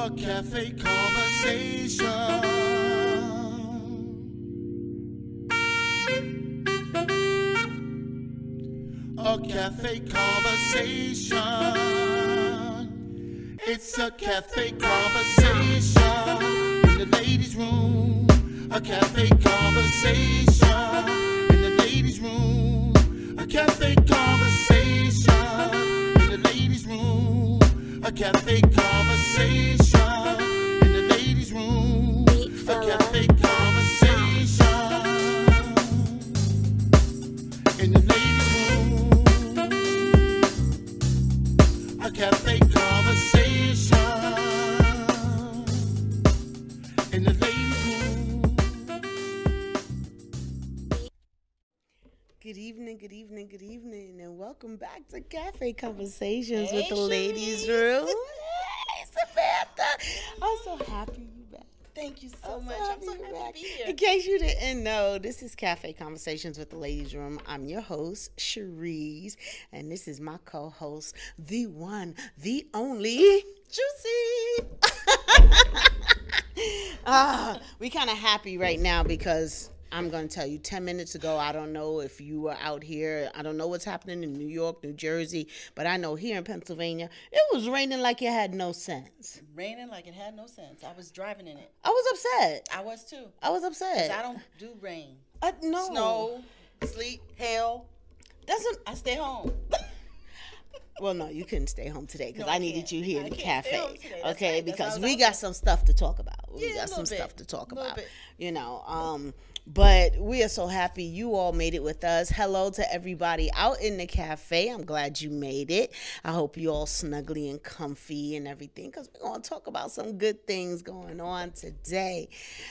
A cafe conversation. A cafe conversation. It's a cafe conversation in the ladies' room. A cafe conversation in the ladies' room. A cafe conversation in the ladies' room. A cafe conversation in the ladies' room. A cafe conversation in the ladies' room. A cafe conversation in the ladies' room. Good evening, good evening, good evening, and welcome back to Cafe Conversations with the Ladies Room. Hey, Samantha. I'm so happy you're back. Thank you so much. I'm so happy to be here. In case you didn't know, this is Cafe Conversations with the Ladies Room. I'm your host, Cherise, and this is my co-host, the one, the only, Juicy. We kind of happy right now because I'm going to tell you, 10 minutes ago, I don't know if you were out here. I don't know what's happening in New York, New Jersey, but I know here in Pennsylvania, it was raining like it had no sense. Raining like it had no sense. I was driving in it. I was upset. I was too. I was upset. 'Cause I don't do rain. No. Snow, sleet, hail. I stay home. Well, no, you couldn't stay home today because No, I needed can't. you here I in the can't stay cafe. home today. That's Okay, right. That's because why I we was got out some stuff to talk about. We Yeah, got a some little stuff bit. to talk A little about. bit. You know, but we are so happy you all made it with us. Hello to everybody out in the cafe. I'm glad you made it. I hope you all snuggly and comfy and everything because we're going to talk about some good things going on today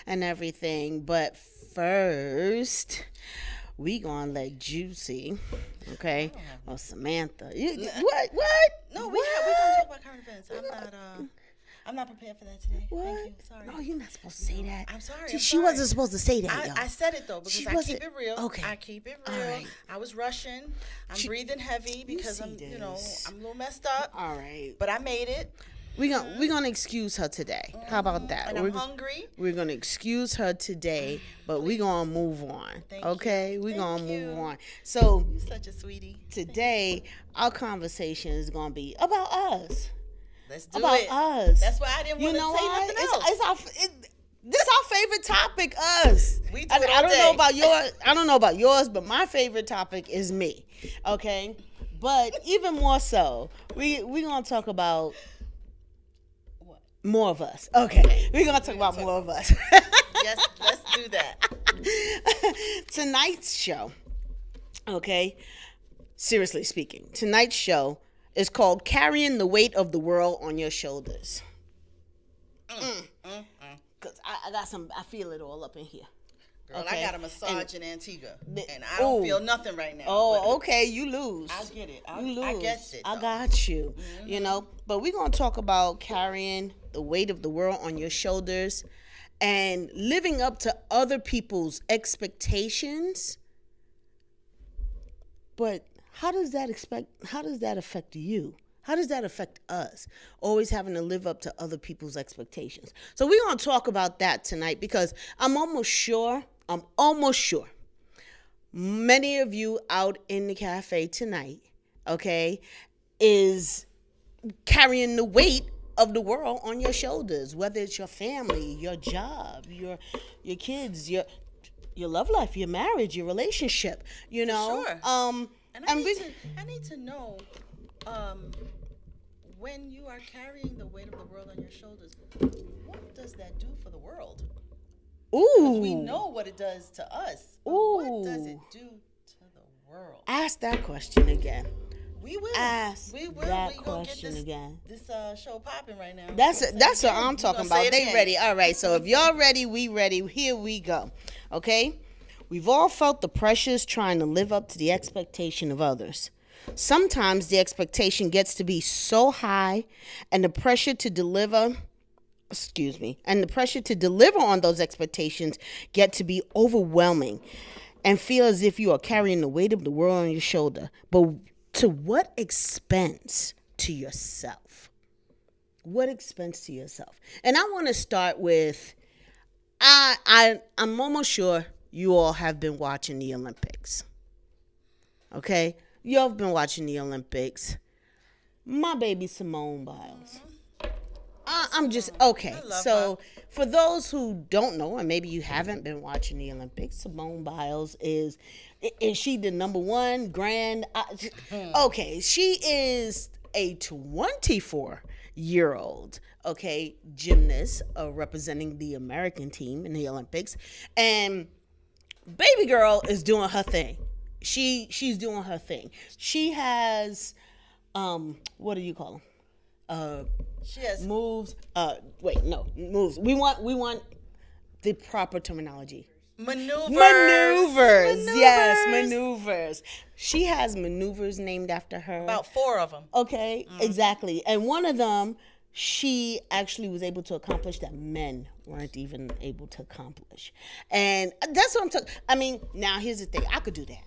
and everything. But first, we gonna let Juicy, okay, or Samantha. What? No, we're gonna talk about current events. I'm not prepared for that today. What? Thank you. Sorry. No, you're not supposed to say that. I'm sorry. She wasn't supposed to say that, y'all. I said it though because She I wasn't- keep it real. Okay. I keep it All real. right. I was rushing. I'm breathing heavy because see I'm this. I'm a little messed up. All right. But I made it. We're gonna excuse her today. How about that? And I'm hungry. We're gonna excuse her today, but we're gonna move on. Thank okay? you. We're Thank gonna you. move on. So You're such a sweetie. today our conversation is gonna be about us. Let's do About it. us. That's why I didn't want to say why? nothing else. This our favorite topic, us. We do I it all don't day. know about yours. I don't know about yours, but my favorite topic is me. Okay, but even more so, we gonna talk about What? more of us. Okay, we're gonna talk about more of us. Yes, let's do that. Tonight's show. Okay, seriously speaking, tonight's show is called "Carrying the Weight of the World on Your Shoulders." Cause I got some. I feel it all up in here. Girl, Okay. I got a massage in Antigua, and I Ooh. don't feel nothing right now. Oh, okay, you lose. I get it. You lose. I guess it. I though. got you. You know, but we're gonna talk about carrying the weight of the world on your shoulders and living up to other people's expectations. But how does that affect you? How does that affect us? Always having to live up to other people's expectations. So we're gonna talk about that tonight because I'm almost sure many of you out in the cafe tonight, okay, is carrying the weight of the world on your shoulders, whether it's your family, your job, your kids, your love life, your marriage, your relationship, you know. Sure. And I need to know when you are carrying the weight of the world on your shoulders, what does that do for the world? Ooh. We know what it does to us. But Ooh. what does it do to the world? Ask that question again. We will. Ask we will. that We gonna get question this, again. This show popping right now. That's We gonna that's say it what again. I'm We talking gonna say about. it They again. ready. All right. So if y'all ready, we ready. Here we go. Okay? We've all felt the pressures trying to live up to the expectation of others. Sometimes the expectation gets to be so high and the pressure to deliver on those expectations get to be overwhelming and feel as if you are carrying the weight of the world on your shoulder. But to what expense to yourself? what expense to yourself? And I want to start with, I'm almost sure you all have been watching the Olympics. Okay? You all have been watching the Olympics. My baby Simone Biles. I'm just, okay. So for those who don't know, and maybe you haven't been watching the Olympics, Simone Biles is she the number one grand? Okay, she is a 24-year-old, okay, gymnast representing the American team in the Olympics. And baby girl is doing her thing. She's doing her thing. She has, what do you call them? She has Moves. Moves. We want the proper terminology. maneuvers. Yes, maneuvers. She has maneuvers named after her. About 4 of them. Okay, exactly. And one of them, she actually was able to accomplish that men weren't even able to accomplish. And that's what I'm talking. I mean, now here's the thing. I could do that.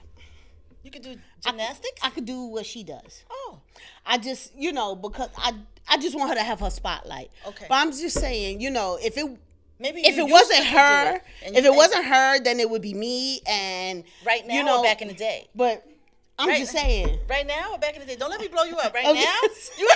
You could do gymnastics? I could do what she does. Oh. I just, because I just want her to have her spotlight. Okay. But I'm just saying, if it Maybe if you it used wasn't to do her, it, and if you- it wasn't her, then it would be me and Right now or back in the day? But I'm Right- just saying. Right now or back in the day? Don't let me blow you up. Right Okay. now? You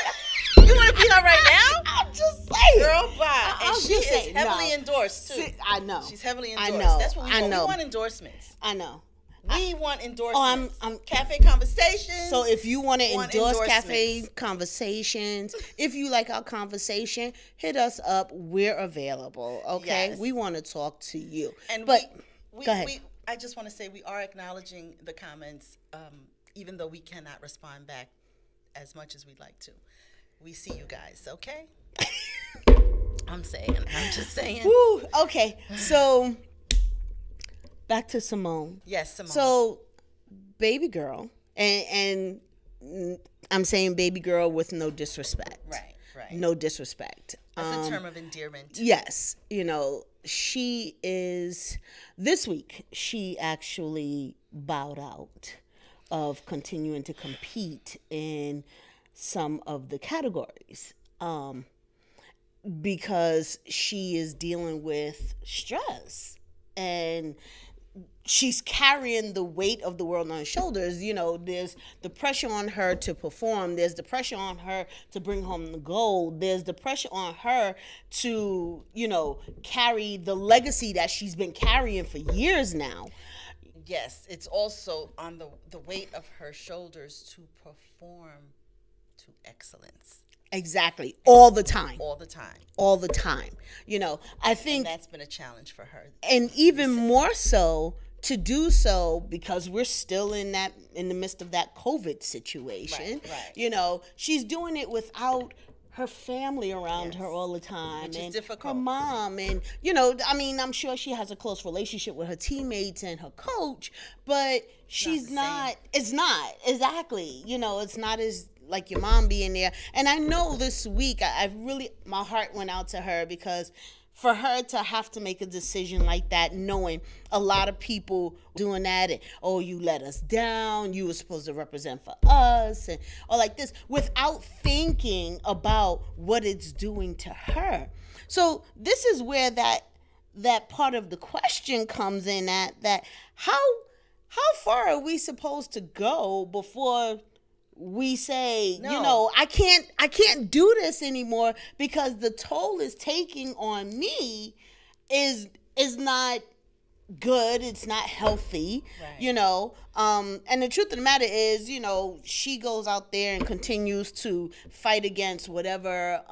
want to be her right now? I'm just saying. Girl, bye. And I'm she just is saying, heavily no. endorsed, too. I know. She's heavily I endorsed. know. That's what we I want. know. We want endorsements. I know. We want endorsements. I'm Cafe conversations. So if you want to endorse Cafe endorsements. Conversations, if you like our conversation, hit us up. We're available. Okay, Yes. we want to talk to you. And but we, go ahead. I just want to say we are acknowledging the comments, even though we cannot respond back as much as we'd like to. We see you guys, okay? I'm just saying. Woo, okay, so back to Simone. Yes, Simone. So, baby girl, and I'm saying baby girl with no disrespect. Right. No disrespect. That's a term of endearment. Yes, she is. This week, she actually bowed out of continuing to compete in some of the categories because she is dealing with stress and she's carrying the weight of the world on her shoulders. There's the pressure on her to perform. There's the pressure on her to bring home the gold. There's the pressure on her to, carry the legacy that she's been carrying for years now. Yes, it's also on the weight of her shoulders to perform to excellence. Exactly. All the time. All the time. I think And that's been a challenge for her. And even more so to do so because we're still in the midst of that COVID situation. Right. She's doing it without her family around her all the time. Which is and difficult. her mom. And, I'm sure she has a close relationship with her teammates and her coach, but she's not, it's not, exactly. It's not as like your mom being there. And I know this week, my heart went out to her because for her to have to make a decision like that, knowing a lot of people doing that, and, oh, you let us down, you were supposed to represent for us, and or like this, without thinking about what it's doing to her. So this is where that part of the question comes in at that how far are we supposed to go before we say, No. I can't do this anymore because the toll it's taking on me is not good. It's not healthy, Right. And the truth of the matter is, she goes out there and continues to fight against whatever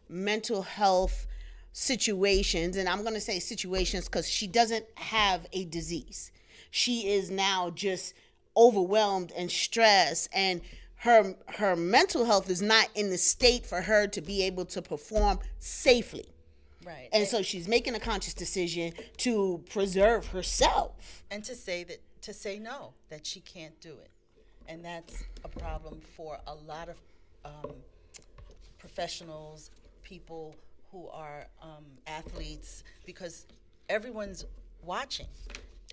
mental health situations. And I'm going to say situations because she doesn't have a disease. She is now just overwhelmed and stressed, and her mental health is not in the state for her to be able to perform safely. Right. And so she's making a conscious decision to preserve herself. And to say no, that she can't do it. And that's a problem for a lot of professionals, people who are athletes, because everyone's watching.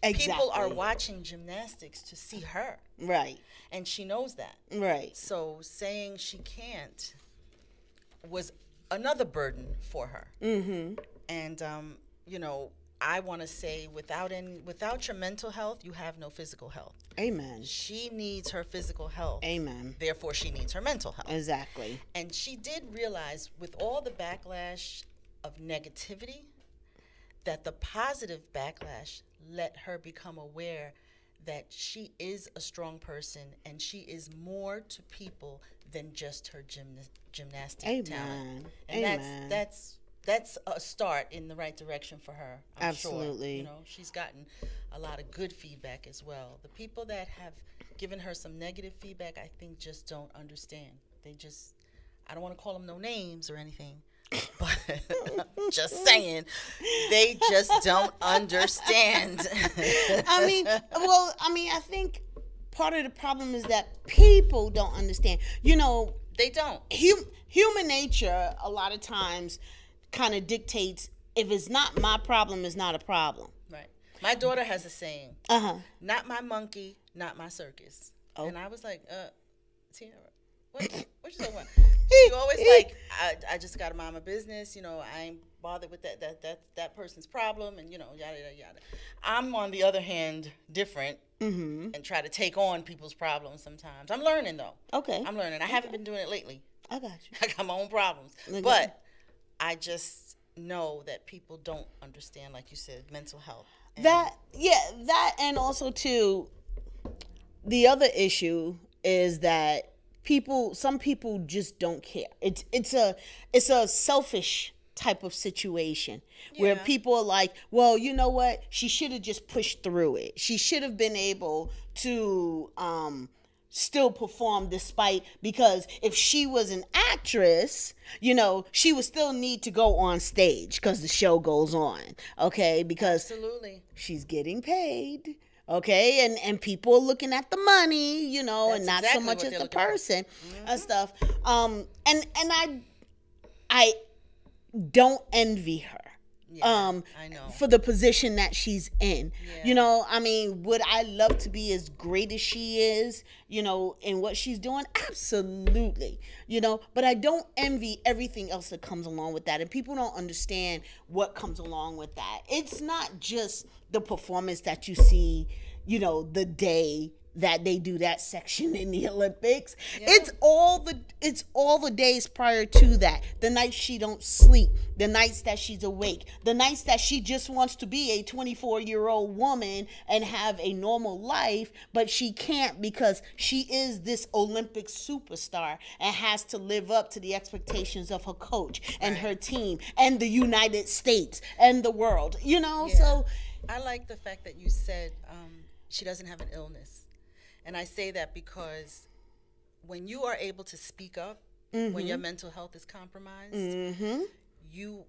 Exactly. People are watching gymnastics to see her. Right. And she knows that. Right. So saying she can't, was another burden for her. Mm-hmm. And you know, I want to say, without your mental health, you have no physical health. Amen. She needs her physical health. Amen. Therefore, she needs her mental health. Exactly. And she did realize, with all the backlash of negativity, that the positive backlash let her become aware that she is a strong person and she is more to people than just her gymnastic Amen. talent. And Amen. that's a start in the right direction for her. I'm Absolutely. Sure. You know, she's gotten a lot of good feedback as well. The people that have given her some negative feedback, I think, just don't understand. They just, I don't want to call them no names or anything, but just saying, they just don't understand. I think part of the problem is that people don't understand. You know, They don't. Human nature a lot of times kind of dictates, if it's not my problem, it's not a problem. Right. My daughter has a saying, not my monkey, not my circus. Oh. And I was like, Tiara, what you talking about? She always like, I just got to mind my business. You know, I ain't bothered with that person's problem, and, you know, yada, yada, yada. I'm, on the other hand, different and try to take on people's problems sometimes. I'm learning, though. Okay. I'm learning. I haven't been doing it lately. I got you. I got my own problems. Okay. But I just know that people don't understand, like you said, mental health. And That and also too, the other issue is that some people just don't care. It's a selfish type of situation where Yeah. people are like, well, you know what? She should have just pushed through it. She should have been able to still perform despite, because if she was an actress, you know, she would still need to go on stage because the show goes on, okay? Because Absolutely. she's getting paid, okay? And people are looking at the money, you know, That's and not exactly so much what as they're the looking for. person and stuff. And I don't envy her. Yeah, I know. For the position that she's in. Yeah. You know, I mean, would I love to be as great as she is, you know, in what she's doing? Absolutely. You know, but I don't envy everything else that comes along with that. And people don't understand what comes along with that. It's not just the performance that you see, you know, the day that they do that section in the Olympics. Yeah. It's all the days prior to that. The nights she don't sleep, the nights that she's awake, the nights that she just wants to be a 24-year-old woman and have a normal life, but she can't because she is this Olympic superstar and has to live up to the expectations of her coach and her team and the United States and the world. You know, Yeah. so I like the fact that you said she doesn't have an illness. And I say that because when you are able to speak up, when your mental health is compromised, you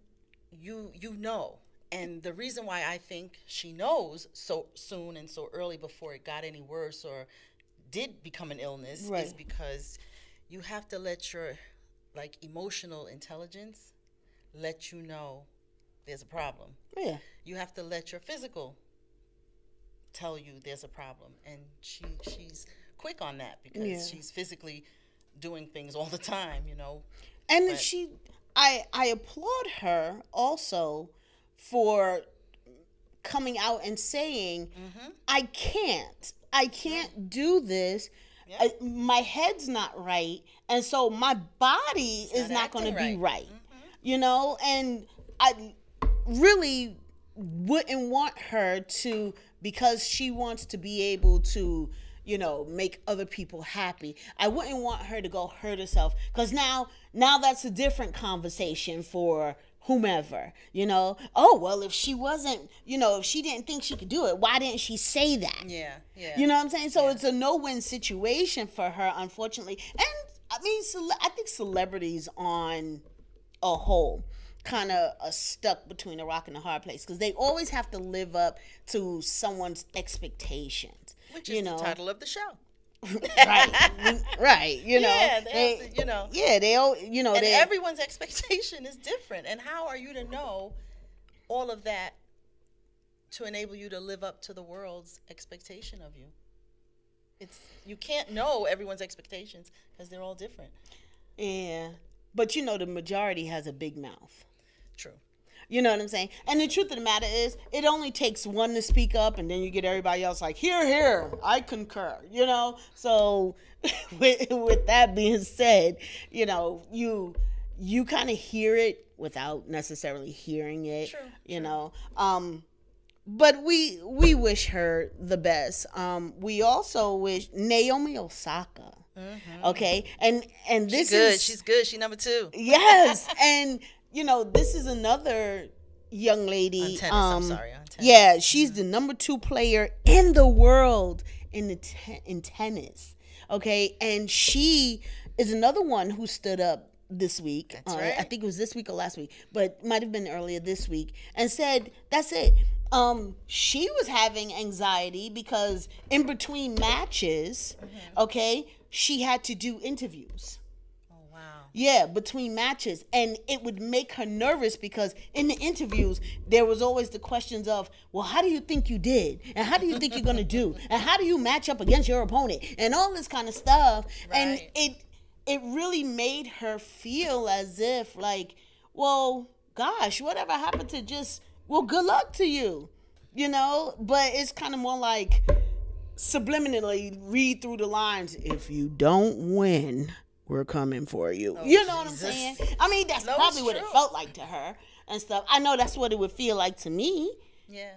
know. And the reason why I think she knows so soon and so early before it got any worse or did become an illness Right. is because you have to let your emotional intelligence let you know there's a problem. yeah. You have to let your physical tell you there's a problem, and she's quick on that because Yeah. she's physically doing things all the time, you know. And But- I applaud her also for coming out and saying, I can't do this. Yeah. My head's not right, and so my body is not going to acting be right. right. You know, and I really wouldn't want her to, because she wants to be able to, you know, make other people happy. I wouldn't want her to go hurt herself, because now that's a different conversation for whomever, you know. Oh, well, if she wasn't, you know, if she didn't think she could do it, why didn't she say that? Yeah. You know what I'm saying? So it's a no-win situation for her, unfortunately. And I mean, I think celebrities on a whole kind of are stuck between a rock and a hard place, because they always have to live up to someone's expectations. Which you is know? the title of the show. Right. You know. Yeah, they have to, you know. Yeah, they all, you know, And they everyone's expectation is different. And how are you to know all of that to enable you to live up to the world's expectation of you? You can't know everyone's expectations because they're all different. Yeah. but the majority has a big mouth. True. You know what I'm saying? And the truth of the matter is, it only takes one to speak up, and then you get everybody else like, here, I concur, So with that being said, you kind of hear it without necessarily hearing it, True. But we wish her the best. We also wish Naomi Osaka. Mm-hmm. Okay, and this She's good. She's number 2. Yes, and this is another young lady. On tennis, I'm sorry. On tennis. Yeah, she's the number 2 player in the world in tennis. Okay, and she is another one who stood up this week. That's right. I think it was this week or last week, but might have been earlier this week, and said, that's it. She was having anxiety because in between matches, okay, she had to do interviews. Oh, wow. Yeah, between matches. And it would make her nervous because in the interviews, there was always the questions of, well, how do you think you did? And how do you think you're going to do? And how do you match up against your opponent? And all this kind of stuff. Right. And it really made her feel as if like, well, gosh, whatever happened to just, well, good luck to you, But it's kind of more like subliminally read through the lines. If you don't win, we're coming for you. Oh, you know what I'm Jesus. saying? I mean, that's probably what it felt like to her and stuff. I know that's what it would feel like to me. Yeah.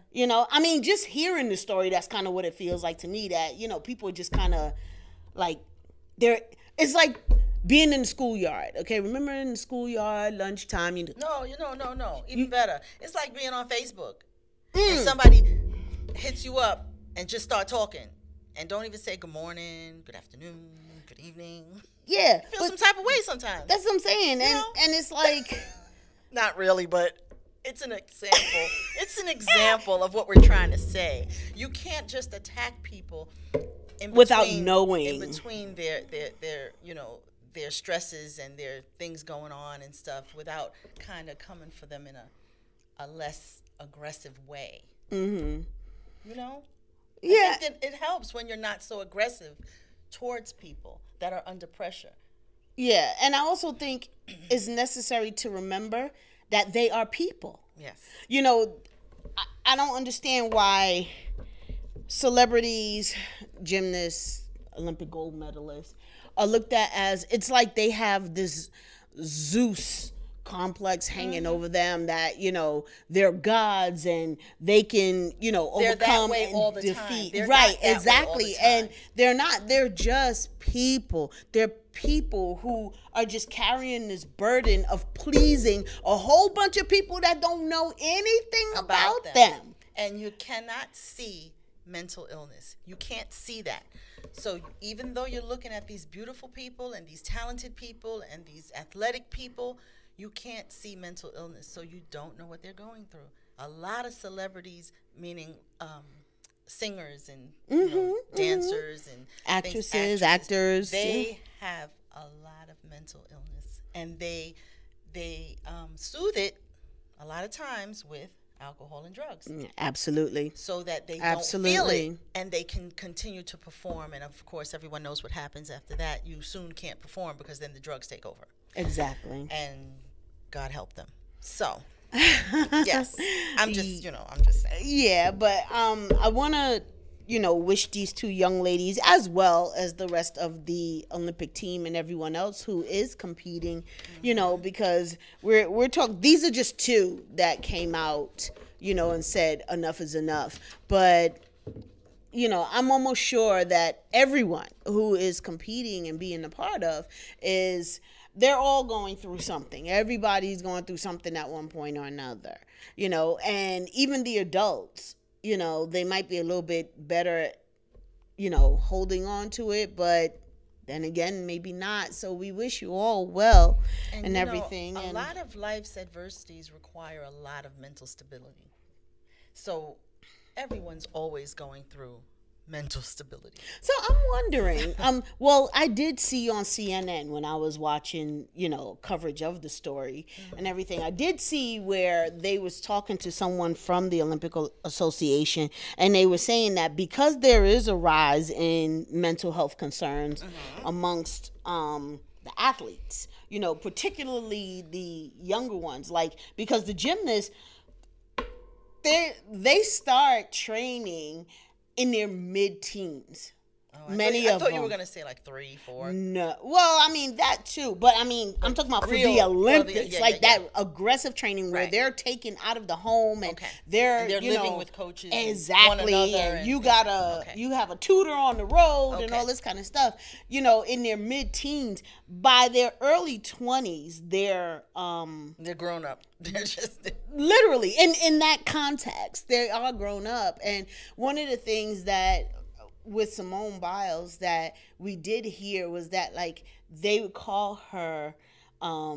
I mean, just hearing the story, that's kind of what it feels like to me, that, people just kind of like, it's like being in the schoolyard. Okay, remember in the schoolyard, lunchtime? No. Even better. It's like being on Facebook. And somebody hits you up and just start talking and don't even say good morning, good afternoon, good evening. Yeah. Feel some type of way sometimes. That's what I'm saying. And it's like... Not really, but it's an example. It's an example of what we're trying to say. You can't just attack people without knowing. In between their their stresses and their things going on and stuff without kind of coming for them in a less aggressive way. Mm-hmm. Yeah. I think that it helps when you're not so aggressive towards people that are under pressure. Yeah, and I also think it's necessary to remember that they are people. Yes. I don't understand why celebrities, gymnasts, Olympic gold medalists are looked at as, it's like they have this Zeus complex hanging over them, that they're gods and they can overcome and defeat. Right, exactly. And they're not. They're just people. They're people who are just carrying this burden of pleasing a whole bunch of people that don't know anything about them. And you cannot see mental illness. You can't see that. So even though you're looking at these beautiful people and these talented people and these athletic people, you can't see mental illness, so you don't know what they're going through. A lot of celebrities, meaning singers and dancers and actresses, actors, they have a lot of mental illness, and they soothe it a lot of times with alcohol and drugs. Absolutely. So that they don't feel it and they can continue to perform. And of course, everyone knows what happens after that. You soon can't perform because then the drugs take over. Exactly. And God help them. So, yes, I'm just saying. Yeah, but I want to, wish these two young ladies, as well as the rest of the Olympic team and everyone else who is competing, because we're talking, these are just two that came out, and said enough is enough. But, I'm almost sure that everyone who is competing and being a part of they're all going through something. Everybody's going through something at one point or another, and even the adults, they might be a little bit better, holding on to it, but then again, maybe not. So we wish you all well and everything. A lot of life's adversities require a lot of mental stability. So everyone's always going through mental stability. So I'm wondering, well, I did see on CNN when I was watching, coverage of the story and everything, I did see where they was talking to someone from the Olympic Association, and they were saying that because there is a rise in mental health concerns amongst athletes, particularly the younger ones, like, because the gymnasts, they start training in their mid-teens. Many of them. I thought you were gonna say like 3, 4. No, well, I mean that too, but I mean I'm talking about for the Olympics, that aggressive training where they're taken out of the home and they're living with coaches, exactly, and you have a tutor on the road and all this kind of stuff. In their mid-teens, by their early 20s, they're grown up. They're just literally in that context, they are grown up. And one of the things that with Simone Biles that we did hear was that, like, they would call her, I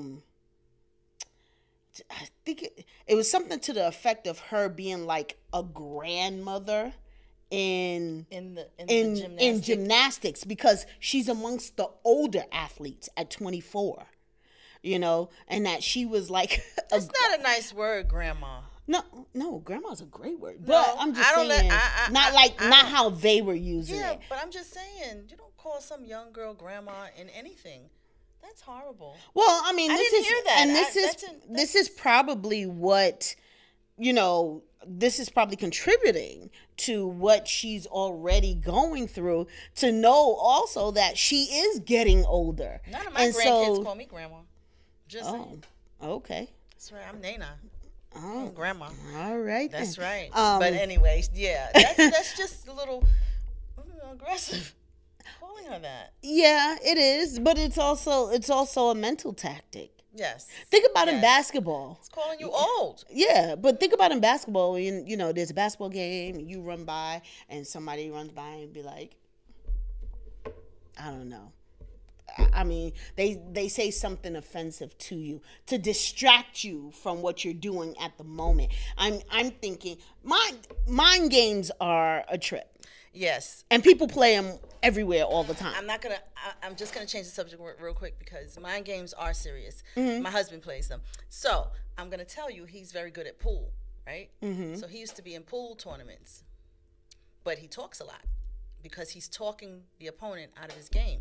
think it was something to the effect of her being like a grandmother in gymnastics, because she's amongst the older athletes at 24, and that she was like that's not a nice word, grandma. No, grandma's a great word. But I'm just saying, not how they were using it. Yeah, but I'm just saying, you don't call some young girl grandma in anything. That's horrible. Well, I mean, I didn't hear that. And this is probably what, this is probably contributing to what she's already going through, to know also that she is getting older. None of my grandkids call me grandma. Just saying. Okay. That's right. I'm Nana. Oh, grandma. All right. That's right. But anyways, that's just a little aggressive. Calling her that. Yeah, it is, but it's also a mental tactic. Yes. Think about in basketball. It's calling you old. Yeah, but think about in basketball. There's a basketball game, and you run by, and somebody runs by and be like, I don't know. I mean, they say something offensive to you to distract you from what you're doing at the moment. I'm thinking mind games are a trip. Yes. And people play them everywhere all the time. I'm just gonna change the subject real quick, because mind games are serious. Mm-hmm. My husband plays them. So I'm gonna tell you, he's very good at pool, right? Mm-hmm. So he used to be in pool tournaments, but he talks a lot because he's talking the opponent out of his game.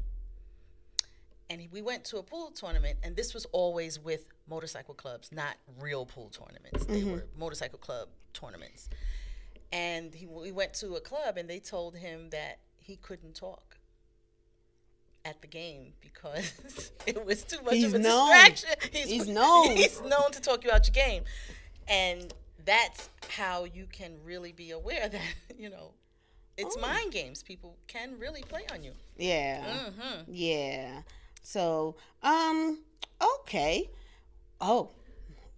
And we went to a pool tournament, and this was always with motorcycle clubs, not real pool tournaments. They were motorcycle club tournaments. And we went to a club, and they told him that he couldn't talk at the game because it was too much of a distraction. He's known. He's known to talk you out your game. And that's how you can really be aware that, it's mind games. People can really play on you. Yeah. Mm-hmm. Yeah. So, okay. Oh,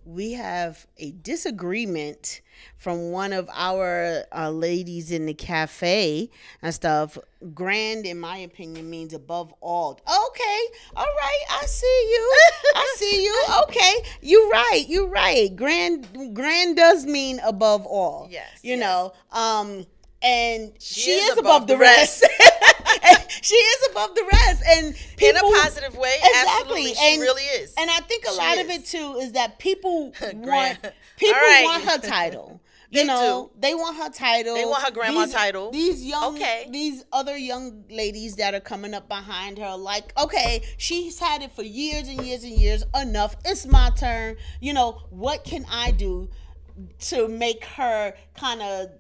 we have a disagreement from one of our ladies in the cafe and stuff. Grand, in my opinion, means above all. Okay. All right. I see you. Okay. You're right. Grand does mean above all. Yes. And she is above the rest. She is above the rest, and people, in a positive way, absolutely, she really is. And I think a lot of it too is that people want her title. They want her title. They want her grandma title. These other young ladies that are coming up behind her, like, okay, she's had it for years and years and years. Enough. It's my turn. What can I do to make her kind of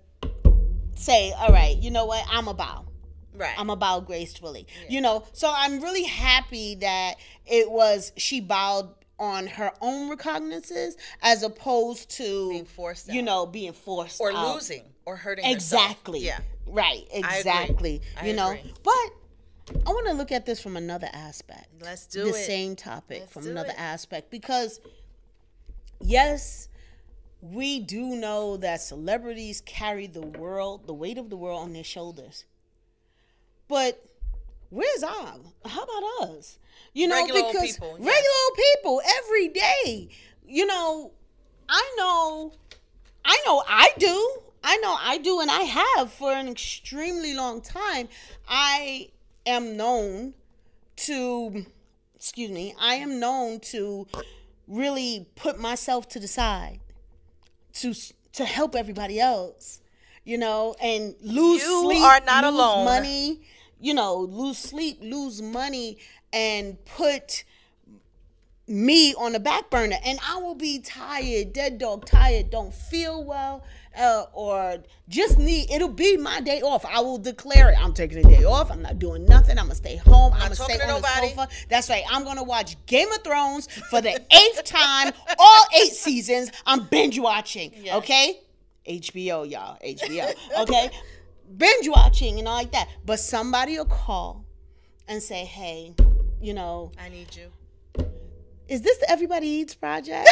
say, all right, you know what? I'm a bow. Right. I'm a bow gracefully. Yeah. So I'm really happy that she bowed on her own recognizances as opposed to being forced out. Being forced or out. Losing or hurting exactly. herself. Yeah. Right. Exactly. I agree. But I want to look at this from another aspect. Let's do the same topic from another aspect, because yes, we do know that celebrities carry the weight of the world on their shoulders. But where's our? How about us? Regular old people every day. I know I do, and I have for an extremely long time. I am known to really put myself to the side to help everybody else, and lose sleep, are not lose alone. money, lose sleep, lose money, and put me on the back burner, and I will be tired, dead dog tired, don't feel well, or just it'll be my day off. I will declare it. I'm taking a day off. I'm not doing nothing. I'm gonna stay home. I'm gonna stay on the sofa. That's right. I'm gonna watch Game of Thrones for the 8th time, all 8 seasons. I'm binge watching. Yes. Okay, HBO, y'all, HBO. Okay, binge watching and all like that. But somebody will call and say, hey, I need you. Is this the Everybody Eats project?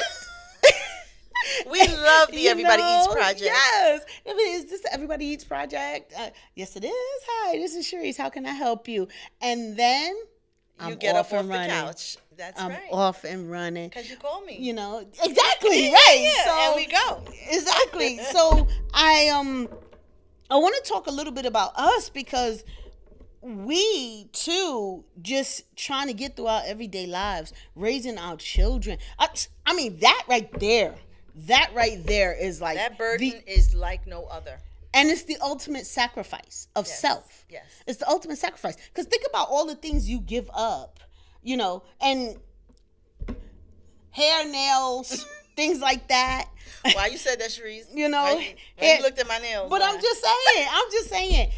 We love the Everybody Eats project. Yes. Is this the Everybody Eats project? Yes, it is. Hi, this is Sharice. How can I help you? And then you get up off the couch. That's I'm right. off and running. Because you call me. Exactly, right. Yeah, so and we go. Exactly. So I want to talk a little bit about us, because we too just trying to get through our everyday lives, raising our children. I mean, that right there is like, that burden is like no other. And it's the ultimate sacrifice of self. Yes. It's the ultimate sacrifice. Because think about all the things you give up, and hair, nails, things like that. Why you said that, Sharice? You looked at my nails. But I'm just saying,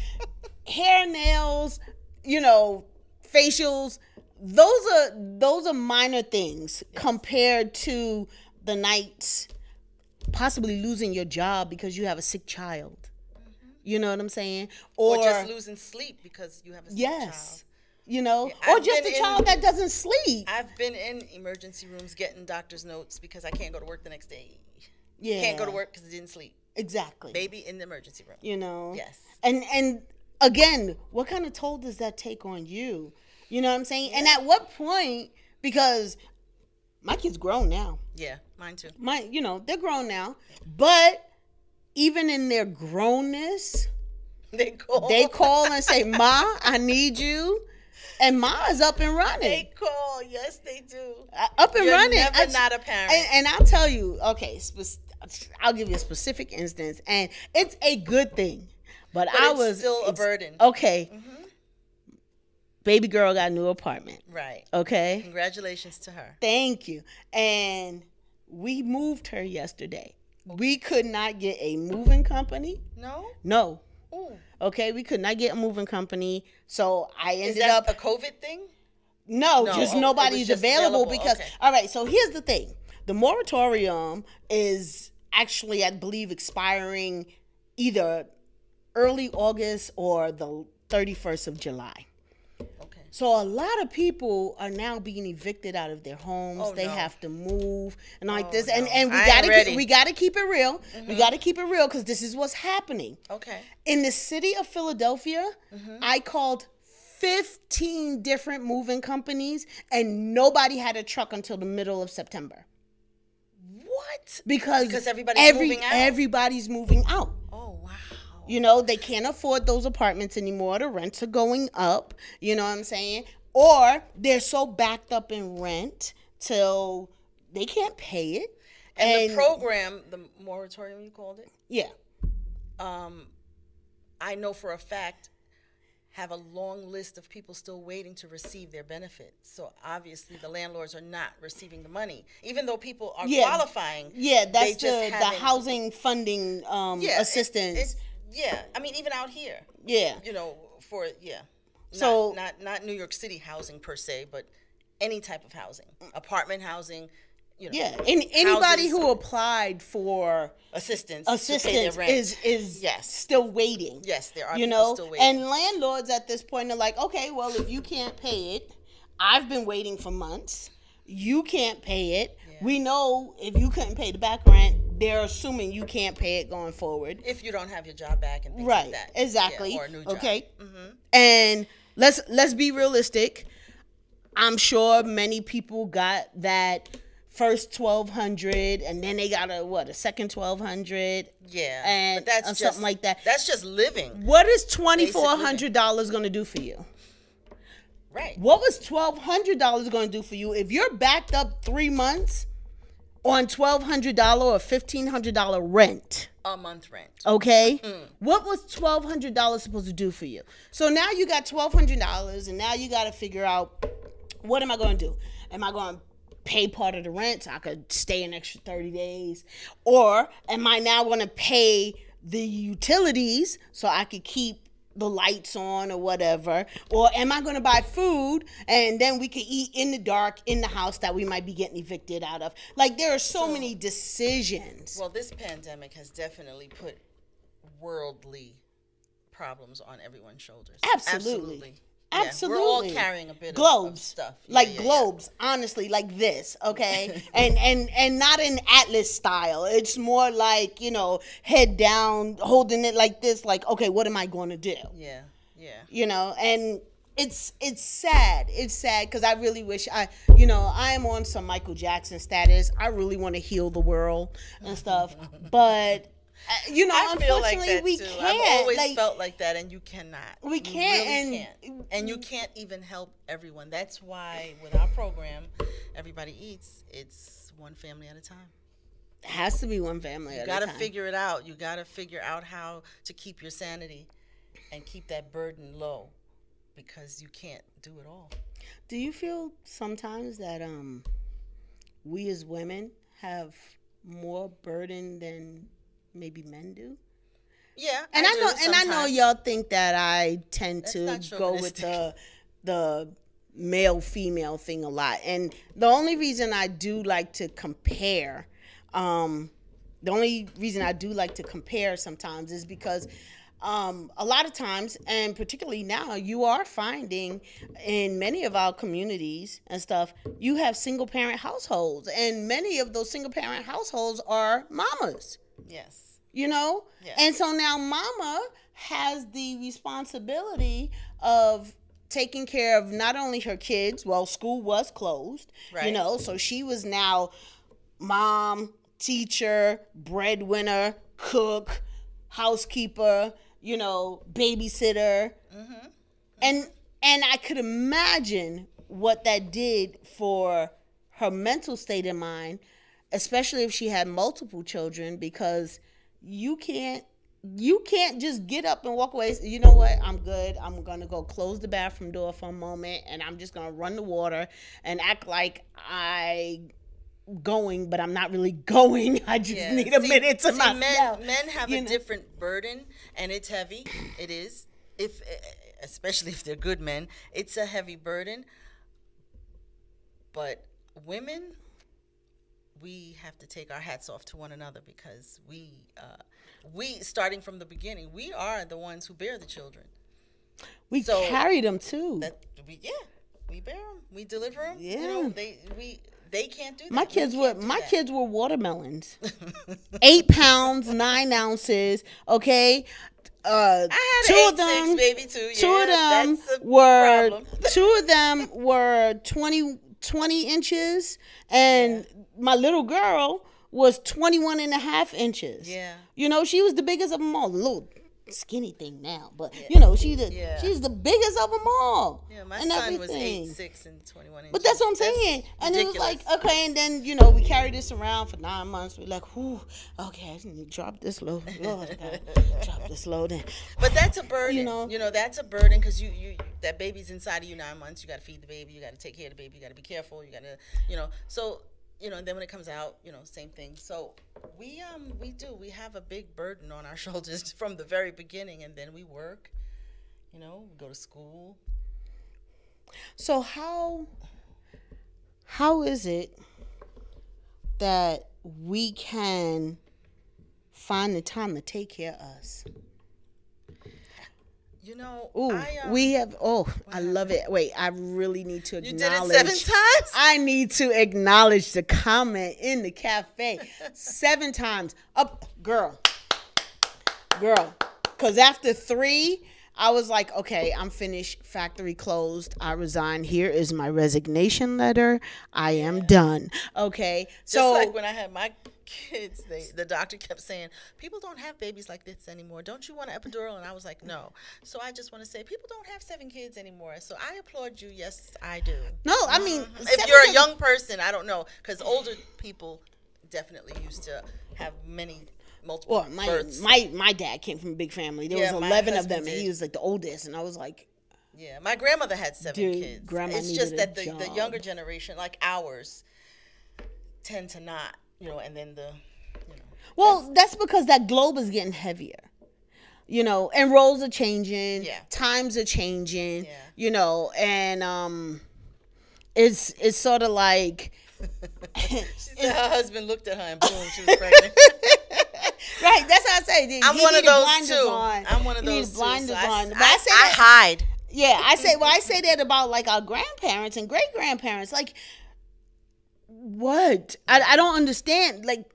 hair, nails, facials, those are minor things compared to the nights possibly losing your job because you have a sick child. Mm-hmm. You know what I'm saying? Or just losing sleep because you have a sick child. Or just a child that doesn't sleep. I've been in emergency rooms getting doctor's notes because I can't go to work the next day. Yeah. Can't go to work because I didn't sleep. Exactly. Baby in the emergency room. Yes. And again, what kind of toll does that take on you? You know what I'm saying? Yeah. And at what point, because my kid's grown now. Yeah, mine too. They're grown now. But even in their grownness, they call and say, Ma, I need you. And Ma is up and running. They call. Yes, they do. Up and running. You're never not a parent. And I'll tell you, okay, I'll give you a specific instance. And it's a good thing. But it's still a burden. Okay. Mm-hmm. Baby girl got a new apartment. Right. Okay. Congratulations to her. Thank you. And we moved her yesterday. Okay. We could not get a moving company. No. Ooh. Okay, we could not get a moving company. So I ended up a COVID thing? No, just nobody's available because all right, so here's the thing. The moratorium is actually, I believe, expiring either early August or the 31st of July. Okay. So a lot of people are now being evicted out of their homes. They have to move and like this. No. And we gotta keep it real. Mm-hmm. We gotta keep it real because this is what's happening. Okay. In the city of Philadelphia, I called 15 different moving companies and nobody had a truck until the middle of September. What? Because everybody's moving out. Oh, wow. They can't afford those apartments anymore. The rents are going up. You know what I'm saying? Or they're so backed up in rent till they can't pay it. And the program, the moratorium you called it? Yeah. I know for a fact have a long list of people still waiting to receive their benefits. So obviously the landlords are not receiving the money, even though people are qualifying. Yeah, that's the housing funding assistance. I mean, even out here. Yeah. So not New York City housing per se, but any type of housing, apartment housing. And anybody who applied for assistance is still waiting. Yes, there are people still waiting. And landlords at this point are like, okay, well, if you can't pay it, I've been waiting for months. You can't pay it. Yeah. We know if you couldn't pay the back rent, they're assuming you can't pay it going forward. If you don't have your job back and things like that. Exactly. Or a new job. Okay. Mm-hmm. And let's be realistic. I'm sure many people got that first $1,200 and then they got a second $1,200. Yeah, and but that's just something like that. That's just living. What is $2,400 going to do for you? Right. What was $1,200 going to do for you if you're backed up 3 months on $1,200 or $1,500 rent? A month rent. Okay, what was $1,200 supposed to do for you? So now you got $1,200, and now you got to figure out, what am I going to do? Am I going to pay part of the rent so I could stay an extra 30 days, or am I now going to pay the utilities so I could keep the lights on or whatever, or am I going to buy food and then we can eat in the dark in the house that we might be getting evicted out of? Like, there are so many decisions. Well, this pandemic has definitely put worldly problems on everyone's shoulders. Absolutely. Yeah, Absolutely. we're all carrying a bit globes of stuff. Globes, honestly, like this, okay? and not in Atlas style. It's more like, head down, holding it like this, like, okay, what am I going to do? Yeah. And it's sad. It's sad because I really wish I am on some Michael Jackson status. I really want to heal the world and stuff, but I feel like unfortunately, that we too. can't. I've always felt like that, and you cannot. We can't, really and you can't even help everyone. That's why with our program, Everybody Eats, it's one family at a time. It has to be one family at a time. You got to figure it out. You got to figure out how to keep your sanity and keep that burden low, because you can't do it all. Do you feel sometimes that we as women have more burden than maybe men do? Yeah, and I know y'all think that I tend to go with the male female thing a lot, and the only reason I do like to compare, sometimes is because a lot of times, and particularly now, you are finding in many of our communities and stuff, you have single parent households, and many of those single parent households are mamas. Yes. Yes. And so now mama has the responsibility of taking care of not only her kids, well, school was closed, right. So she was now mom, teacher, breadwinner, cook, housekeeper, babysitter. Mm-hmm. And I could imagine what that did for her mental state of mind, especially if she had multiple children, because you can't just get up and walk away. You know what? I'm good. I'm going to go close the bathroom door for a moment, and I'm just going to run the water and act like I'm going, but I'm not really going. I just need a minute to myself. Men have a different burden, and it's heavy. It is. Especially if they're good men, it's a heavy burden. But women, we have to take our hats off to one another, because we starting from the beginning, we are the ones who bear the children. We carry them too. We bear them. We deliver them. Yeah. They can't do that. My kids were watermelons. 8 pounds, 9 ounces. Okay. I had 8'6", baby, too. Two of them were 20 inches, and my little girl was 21 and a half inches. Yeah. She was the biggest of them all. A little skinny thing now, but she's the biggest of them all. Yeah, my son was 8'6" and 21 inches. But that's what I'm saying. And it was like, okay, and then we carried this around for 9 months. We're like, whew, okay, I need to drop this load. Lord, I gotta drop this load in. But that's a burden. That's a burden, because you that baby's inside of you 9 months. You got to feed the baby. You got to take care of the baby. You got to be careful. You got to, so. And then when it comes out, same thing. So we have a big burden on our shoulders from the very beginning, and then we work, we go to school. So how is it that we can find the time to take care of us? I love it. Wait, I really need to acknowledge. You did it 7 times? I need to acknowledge the comment in the cafe. 7 times. Up, girl. Because after 3, I was like, okay, I'm finished. Factory closed. I resign. Here is my resignation letter. I am done. Okay. Just like when I had my kids, the doctor kept saying, people don't have babies like this anymore. Don't you want an epidural? And I was like, no. So I just want to say, people don't have 7 kids anymore. So I applaud you. Yes, I do. No, I mean, if you're a young person, I don't know, because older people definitely used to have many. multiple Well, births. my dad came from a big family. There Yeah, was my 11 of them, husband and he did. was like the oldest. And I was like, Yeah, my grandmother had 7 Dude, kids. grandma It's needed just a that the job. younger generation, like ours, tend to not, and then well, that's because that globe is getting heavier. And roles are changing, Yeah. times are changing, Yeah. And it's sort of like she said her husband looked at her and boom, she was pregnant. right. That's how I say. I'm he one of needed those blinders too. on. I'm one of He needed those too. blinders So on. But I say I that, hide. yeah, I say that about like our grandparents and great grandparents. Like, what? I don't understand. Like,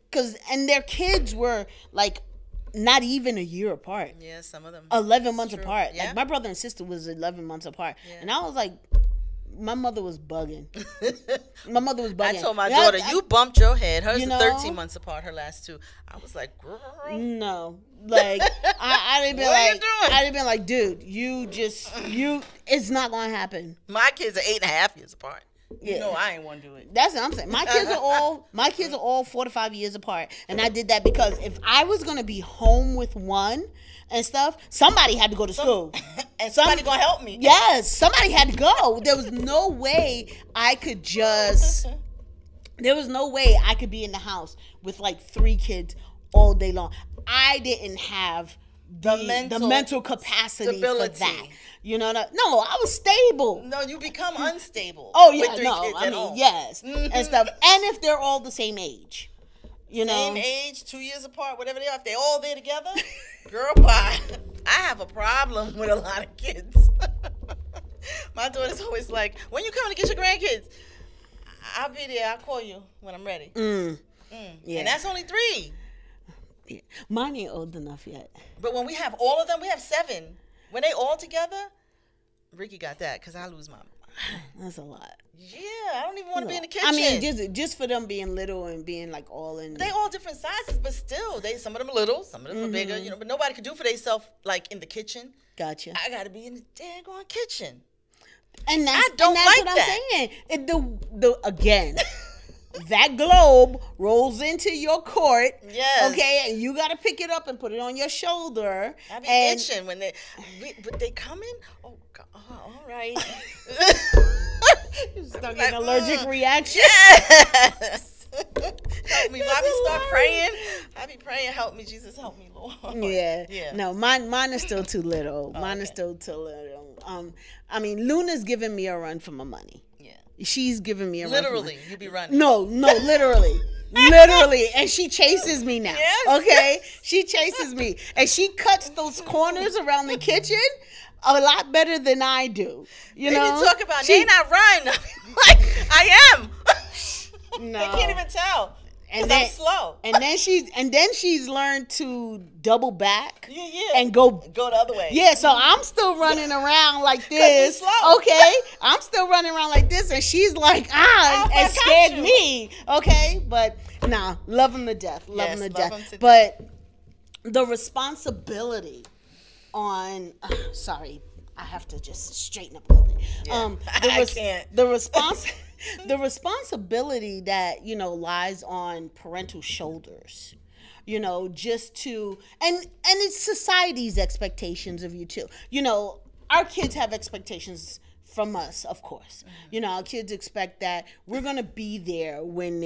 and their kids were like not even a year apart. Yeah, some of them. 11 months True. apart. Yeah. Like my brother and sister was 11 months apart, Yeah. and I was like, my mother was bugging. My mother was bugging. I told my And daughter, I- you bumped your head. Hers You are know? 13 months apart. Her last 2. I was like, girl. No, like I didn't be What are you like, doing? I didn't be like, dude, it's not gonna happen. My kids are 8.5 years apart. Yeah. You know I ain't want to do it. That's what I'm saying. My kids are all 4 to 5 years apart, and I did that because if I was gonna be home with one and stuff, somebody had to go to school. And somebody gonna help me. Yes, somebody had to go. There was no way I could just. There was no way I could be in the house with like 3 kids all day long. I didn't have the mental capacity stability. for that. No, I was stable. No, you become unstable. Oh yeah, with 3 no, kids I at mean home. yes, and stuff. And if they're all the same age, Same age, 2 years apart, whatever they are. If they all there together, girl, bye. I have a problem with a lot of kids. My daughter's always like, when you coming to get your grandkids? I'll be there. I'll call you when I'm ready. Yeah. And that's only 3. Yeah. Mine ain't old enough yet. But when we have all of them, we have 7. When they all together, Ricky got that because I lose my mind. That's a lot. Yeah, I don't even want to be in the kitchen. I mean, just for them being little and being like all in. They all different sizes, but still, some of them are little, some of them are bigger. But nobody could do for themselves like in the kitchen. Gotcha. I got to be in the daggone kitchen. And that's, I don't and that's like what that. I'm saying. Again, that globe rolls into your court. Yes. Okay, and you got to pick it up and put it on your shoulder. I be and itching when but they come in. Oh God, all right. you start getting an allergic reaction. Yes. Help me. I be start praying. I be praying. Help me, Jesus. Help me, Lord. Yeah. Yeah. No, mine is still too little. Mine is okay. still too little. I mean, Luna's giving me a run for my money. Yeah. She's giving me a run for my Literally, you be running. No, literally. Literally. And she chases me now. Yes. Okay? She chases me. And she cuts those corners around the kitchen a lot better than I do. You They know? be talking about they not run. Like I am. No. They can't even tell. And Because then, I'm slow. and then she's learned to double back Yeah. and go Go the other way. Yeah, so I'm still running around like this. slow. Okay? I'm still running around like this, and she's like, I and got scared you. me. Okay? But nah, love them to death. Love Yes, them to love death. 'em to But the responsibility on sorry, I have to just straighten up a little bit. Yeah, I can't. The responsibility that lies on parental shoulders, just to and it's society's expectations of you too. Our kids have expectations from us, of course. Our kids expect that we're gonna be there when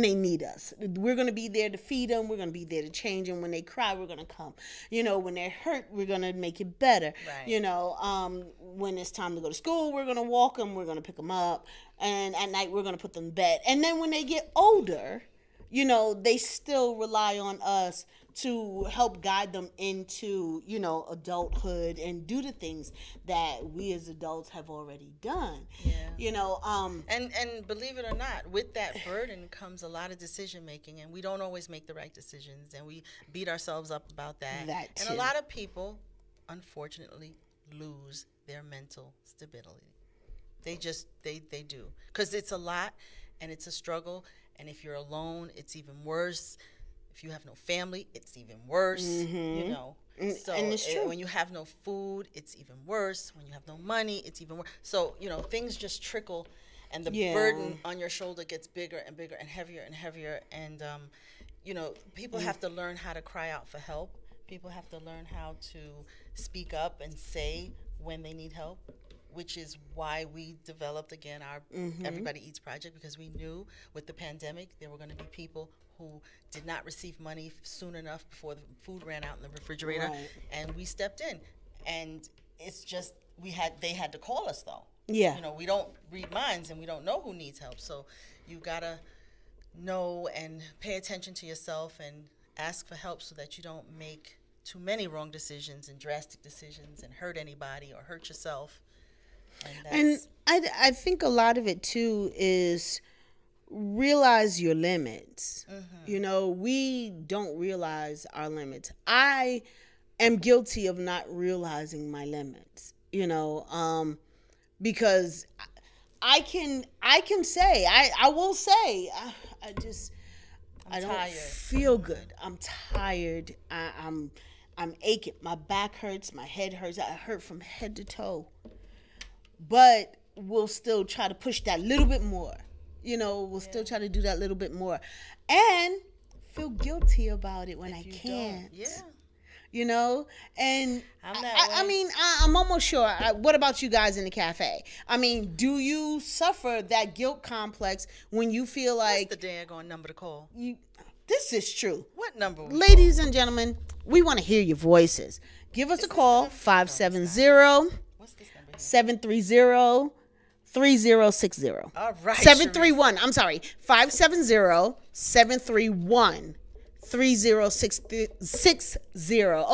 they need us. We're going to be there to feed them. We're going to be there to change them. When they cry, we're going to come. When they're hurt, we're going to make it better. Right. When it's time to go to school, we're going to walk them. We're going to pick them up. And at night, we're going to put them in bed. And then when they get older, they still rely on us to help guide them into, adulthood and do the things that we as adults have already done. Yeah. And believe it or not, with that burden comes a lot of decision making, and we don't always make the right decisions, and we beat ourselves up about that. That and too. a lot of people, unfortunately, lose their mental stability. They do, because it's a lot, and it's a struggle, and if you're alone, it's even worse. If you have no family, it's even worse. So and it's true. when you have no food, it's even worse. When you have no money, it's even worse. So things just trickle, and the Yeah. burden on your shoulder gets bigger and bigger and heavier and heavier. And people have to learn how to cry out for help. People have to learn how to speak up and say when they need help, which is why we developed again our Everybody Eats project, because we knew with the pandemic there were going to be people who did not receive money soon enough before the food ran out in the refrigerator, Right. and we stepped in. And it's just they had to call us though. Yeah. We don't read minds and we don't know who needs help. So you gotta know and pay attention to yourself and ask for help so that you don't make too many wrong decisions and drastic decisions and hurt anybody or hurt yourself. And I think a lot of it too is realize your limits. We don't realize our limits. I am guilty of not realizing my limits, because I can say, I will say, I don't tired. feel good. I'm tired. I'm aching. My back hurts. My head hurts. I hurt from head to toe. But we'll still try to push that little bit more. We'll still try to do that little bit more, and feel guilty about it when I can't. And I mean, I'm almost sure. What about you guys in the cafe? I mean, do you suffer that guilt complex when you feel like What's the daggone number to call? This is true? What number? Ladies and gentlemen, we want to hear your voices. Give us a call, 570 What's this number? 730 3060. All right. 731. I'm sorry. 570 731 3060.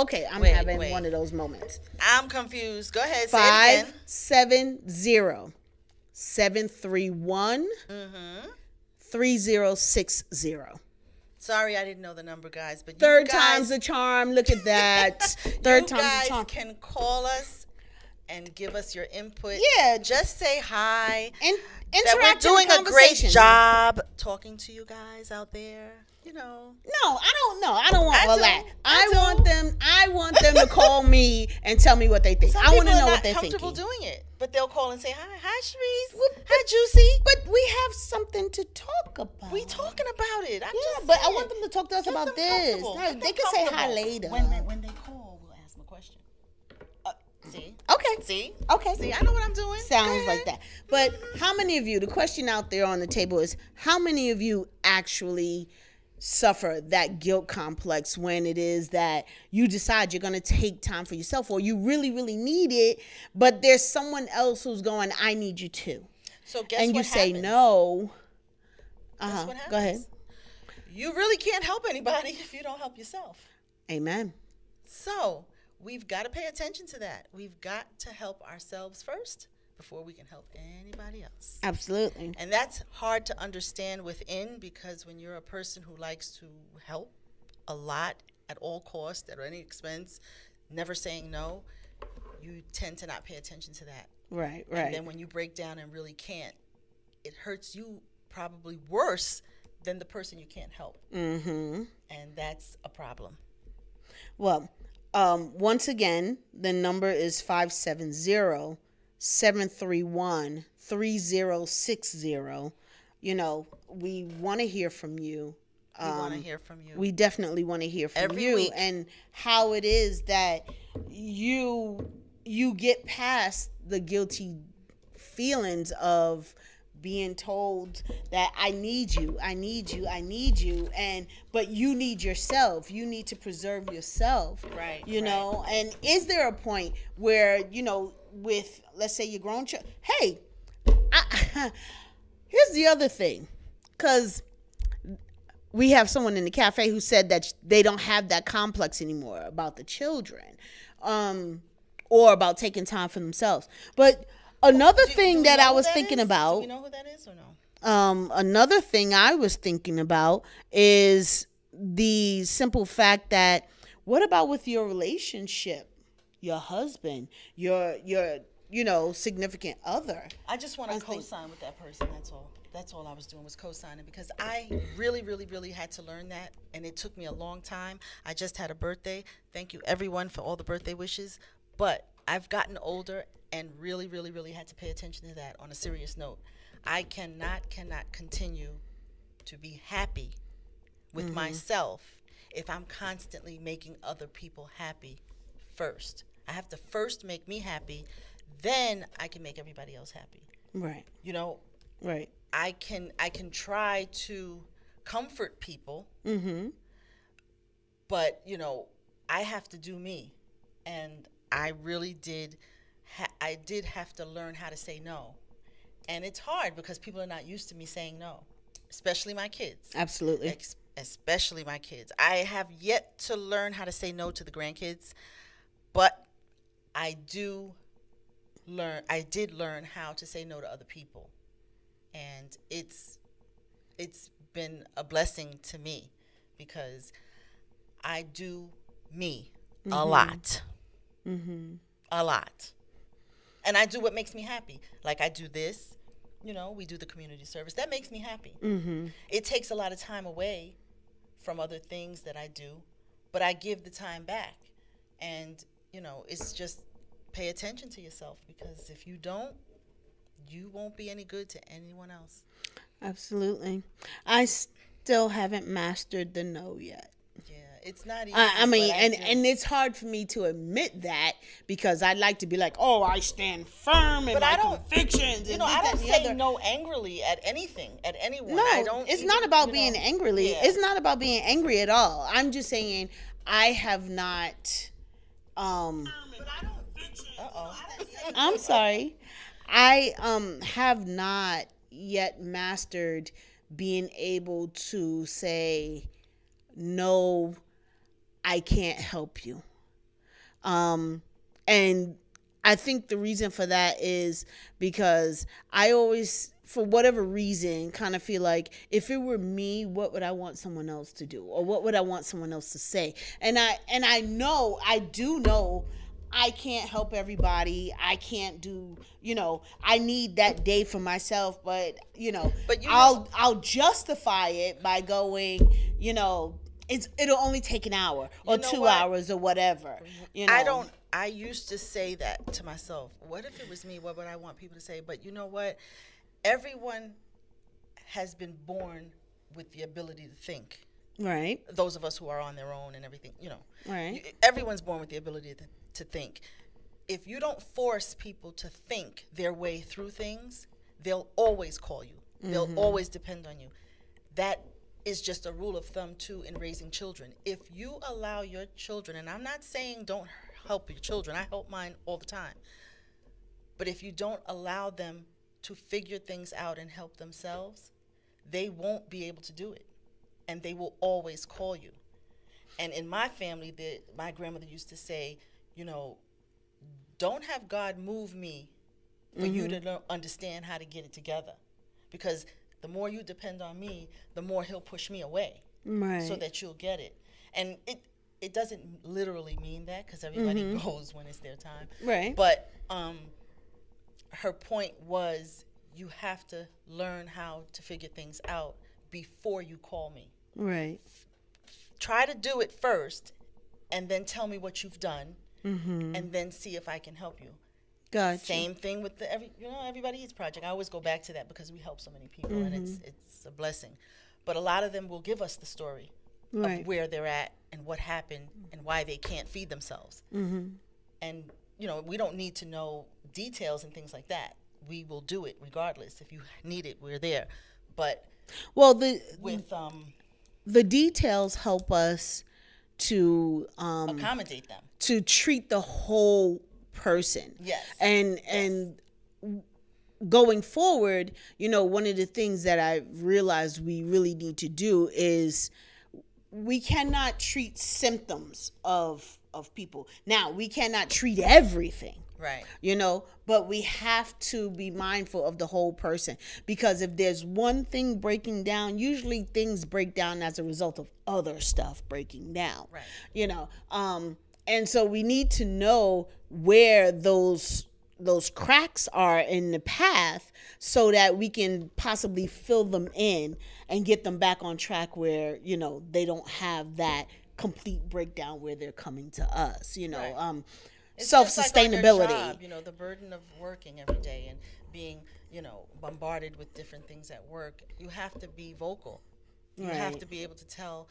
Okay, I'm having one of those moments. I'm confused. Go ahead. Say it again. 570 731 3060. Sorry, I didn't know the number, guys. But Third you guys, time's the charm. Look at that. Third you time's guys the charm. can call us and give us your input. Yeah. Just say hi. And That we're interact in doing the a great conversation. job talking to you guys out there. No, I don't know. I don't want I all do. that. I I want them to call me and tell me what they think. Some I want to people know are what not they're comfortable thinking. doing it, but they'll call and say hi, Sharice, hi, Juicy. But we have something to talk about. We talking about it. I'm just but I saying. want them to talk to us Get about them this. comfortable. No, Get they them can say hi comfortable. later. When they call, we'll ask them a question. See? Okay. See? Okay. See, I know what I'm doing. Sounds Go like ahead. that. But how many of you, the question out there on the table is, how many of you actually suffer that guilt complex when it is that you decide you're going to take time for yourself, or you really, really need it, but there's someone else who's going, I need you too. So guess and what you say happens? no. Guess what Go ahead. happens? You really can't help anybody if you don't help yourself. Amen. So we've got to pay attention to that. We've got to help ourselves first before we can help anybody else. Absolutely. And that's hard to understand within, because when you're a person who likes to help a lot at all costs, at any expense, never saying no, you tend to not pay attention to that. Right. And then when you break down and really can't, it hurts you probably worse than the person you can't help. Mm-hmm. And that's a problem. Well, once again, the number is 570-731-3060. We want to hear from you. We want to hear from you. We definitely want to hear from Every you week. and how it is that you get past the guilty feelings of being told that I need you, but you need yourself. You need to preserve yourself. Right. And is there a point where, with, let's say, your grown child, hey, here's the other thing, because we have someone in the cafe who said that they don't have that complex anymore about the children, or about taking time for themselves. But another thing that I was thinking about. Do we know who that is or no? Another thing I was thinking about is the simple fact that, what about with your relationship, your husband, your significant other? I just want to co-sign with that person. That's all I was doing was co-signing, because I really, really, really had to learn that, and it took me a long time. I just had a birthday. Thank you, everyone, for all the birthday wishes. But I've gotten older and really, really, really had to pay attention to that on a serious note. I cannot continue to be happy with myself if I'm constantly making other people happy first. I have to first make me happy, then I can make everybody else happy. Right. You know, Right. I can try to comfort people, but you know, I have to do me, and I really did. I did have to learn how to say no, and it's hard because people are not used to me saying no, especially my kids. Absolutely. Especially my kids. I have yet to learn how to say no to the grandkids, but I did learn how to say no to other people, and it's been a blessing to me because I do me a lot, a lot, and I do what makes me happy. Like I do this, you know, we do the community service that makes me happy. It takes a lot of time away from other things that I do, but I give the time back, and you know, it's just pay attention to yourself, because if you don't, you won't be any good to anyone else. Absolutely. I still haven't mastered the no yet. Yeah, it's not easy. I mean, but and it's hard for me to admit that because I'd like to be like, oh, I stand firm in But my I don't- convictions. you And know, this, I that, don't and the say other. no angrily at anything, at anyone. No, I don't. it's even, not about you being know, angrily. yeah. It's not about being angry at all. I'm just saying I have not. Uh-oh. I'm sorry. I have not yet mastered being able to say no, I can't help you. And I think the reason for that is because I always, for whatever reason, kind of feel like if it were me, what would I want someone else to do, or what would I want someone else to say? And I know, I do know, I can't help everybody. I can't do, you know, I need that day for myself, but you know, I'll justify it by going, you know, it'll only take an hour or You know 2 what? hours or whatever. You know, I used to say that to myself. What if it was me? What would I want people to say? But you know what? Everyone has been born with the ability to think. Right. Those of us who are on their own and everything, you know. Right. Everyone's born with the ability to think. If you don't force people to think their way through things, they'll always call you. They'll always depend on you. That is just a rule of thumb, too, in raising children. If you allow your children, and I'm not saying don't help your children. I help mine all the time. But if you don't allow them to figure things out and help themselves, they won't be able to do it. And they will always call you. And in my family, my grandmother used to say, you know, don't have God move me for you to understand how to get it together. Because the more you depend on me, the more he'll push me away. Right. So that you'll get it. And it doesn't literally mean that, because everybody goes when it's their time. Right. But her point was, you have to learn how to figure things out before you call me. Right. Try to do it first, and then tell me what you've done, and then see if I can help you. Gotcha. Same thing with the Everybody Eats project. I always go back to that because we help so many people, and it's a blessing. But a lot of them will give us the story of where they're at and what happened and why they can't feed themselves. And you know, we don't need to know details and things like that. We will do it regardless. If you need it, we're there. But well, with the details help us to accommodate them, to treat the whole person. Yes. And going forward, you know, one of the things that I realized we really need to do is we cannot treat symptoms of people. Now, we cannot treat everything. right. You know, but we have to be mindful of the whole person, because if there's one thing breaking down, usually things break down as a result of other stuff breaking down. Right. You know, and so we need to know where those cracks are in the path so that we can possibly fill them in and get them back on track where, you know, they don't have that complete breakdown where they're coming to us, you know. Right. It's Self-sustainability. Just like on your job, you know, the burden of working every day, and being, bombarded with different things at work, you have to be vocal. You Right. have to be able to tell,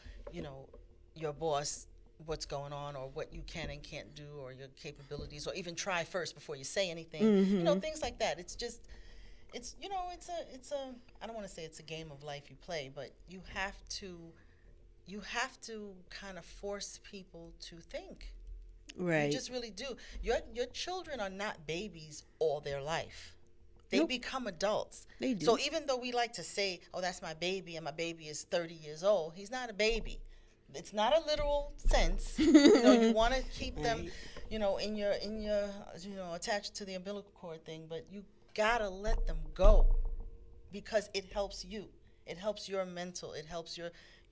your boss what's going on, or what you can and can't do, or your capabilities, or even try first before you say anything. Things like that. It's just, it's I don't want to say it's a game of life you play, but you have to kind of force people to think. Right. You just really do. Your children are not babies all their life. They Nope. become adults. They do. So even though we like to say, "Oh, that's my baby," and my baby is 30 years old, he's not a baby. It's not a literal sense. You want to keep them, in your attached to the umbilical cord thing, but you gotta let them go, because it helps you. It helps your mental. It helps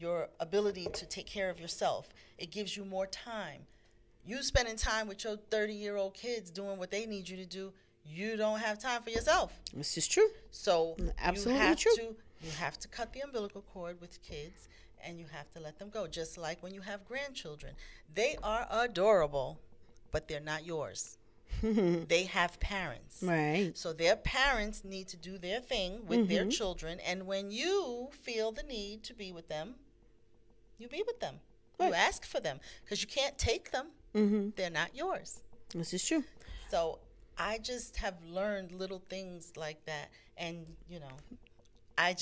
your ability to take care of yourself. It gives you more time. You spending time with your 30-year-old kids doing what they need you to do, you don't have time for yourself. This is true. So Absolutely true. You have to cut the umbilical cord with kids, and you have to let them go. Just like when you have grandchildren. They are adorable, but they're not yours. They have parents. Right. So their parents need to do their thing with their children, and when you feel the need to be with them, you be with them. Right. You ask for them, because you can't take them. They're not yours. This is true. So I just have learned little things like that, and I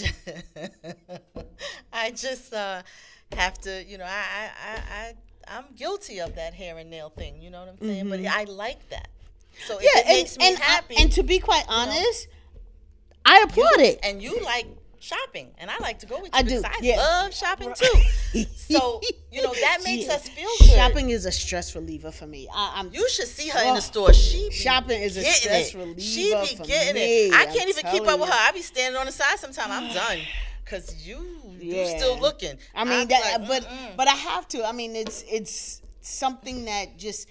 just have to, I'm guilty of that hair and nail thing. You know what I'm saying? But I like that. So if it makes me happy. And to be quite honest, I applaud it. And you like shopping, and I like to go with you, I do, because I yeah. love shopping too. So that makes us feel good. Shopping is a stress reliever for me. You should see her in the store. She be shopping is a getting stress it. reliever She be for getting me, it. I I'm can't even keep telling up with you. her. I be standing on the side sometime. I'm done, because you still looking. I mean, I'm like, but I have to. I mean, it's something that just.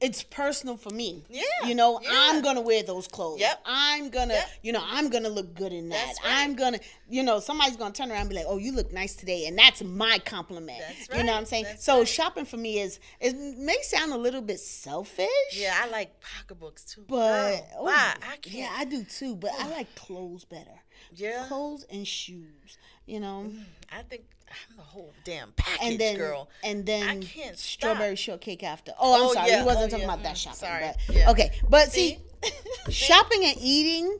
It's personal for me. Yeah. I'm gonna wear those clothes. Yep. I'm gonna, I'm gonna look good in that. That's right. I'm gonna, somebody's gonna turn around and be like, "Oh, you look nice today," and that's my compliment. That's right. You know what I'm saying? That's so right. shopping for me it may sound a little bit selfish. Yeah, I like pocketbooks too. But Girl, why? I can't. Yeah, I do too. But I like clothes better. Yeah. Clothes and shoes. I think I'm the whole damn package, And then, girl. and then I can't strawberry stop. shortcake after. Oh, I'm sorry. yeah. We wasn't Oh, talking yeah. about that shopping. Sorry. But, Yeah. Okay. But see, See? shopping and eating,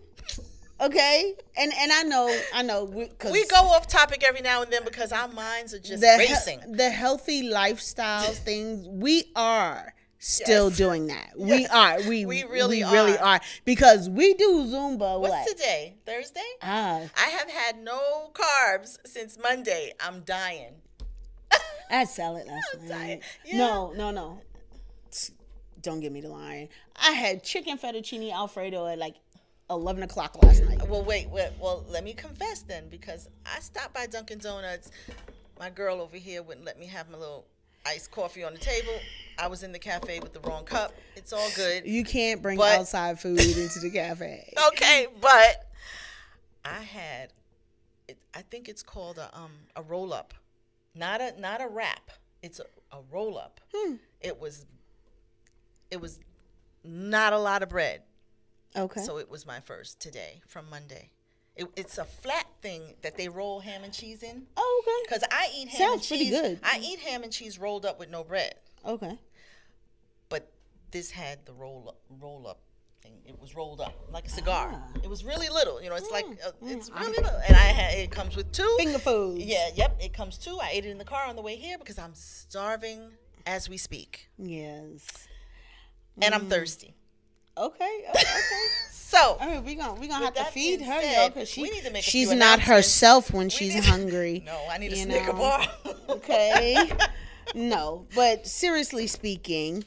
okay? And I know. We go off topic every now and then because our minds are just racing. The healthy lifestyles things, we are still Yes. doing that. We are. We really are. Because we do Zumba. What's today? Thursday? I have had no carbs since Monday. I'm dying. I had salad last I'm night. dying. Yeah. No. Don't get me to lying. I had chicken fettuccine Alfredo at like 11 o'clock last night. Well, wait. Well, let me confess then, because I stopped by Dunkin' Donuts. My girl over here wouldn't let me have my little iced coffee on the table. I was in the cafe with the wrong cup. It's all good. You can't bring But- outside food into the cafe. Okay, but I had, I think it's called a roll up, not a wrap. It's a roll up. It was not a lot of bread. Okay. So it was my first today from Monday. It's a flat thing that they roll ham and cheese in. Oh, okay. Because I eat ham Sounds and pretty cheese. good. I eat ham and cheese rolled up with no bread. Okay. But this had the roll up thing. It was rolled up like a cigar. It was really little. It's like it's really little. And it comes with two Finger food. Yeah. Yep. It comes two. I ate it in the car on the way here because I'm starving as we speak, Yes. and I'm thirsty. Okay. So All right, we're gonna have to that feed being her, said, because we need to make a she's few not announcements. herself when We she's need- hungry. No, I need a you Snicker know? bar. Okay. No, but seriously speaking,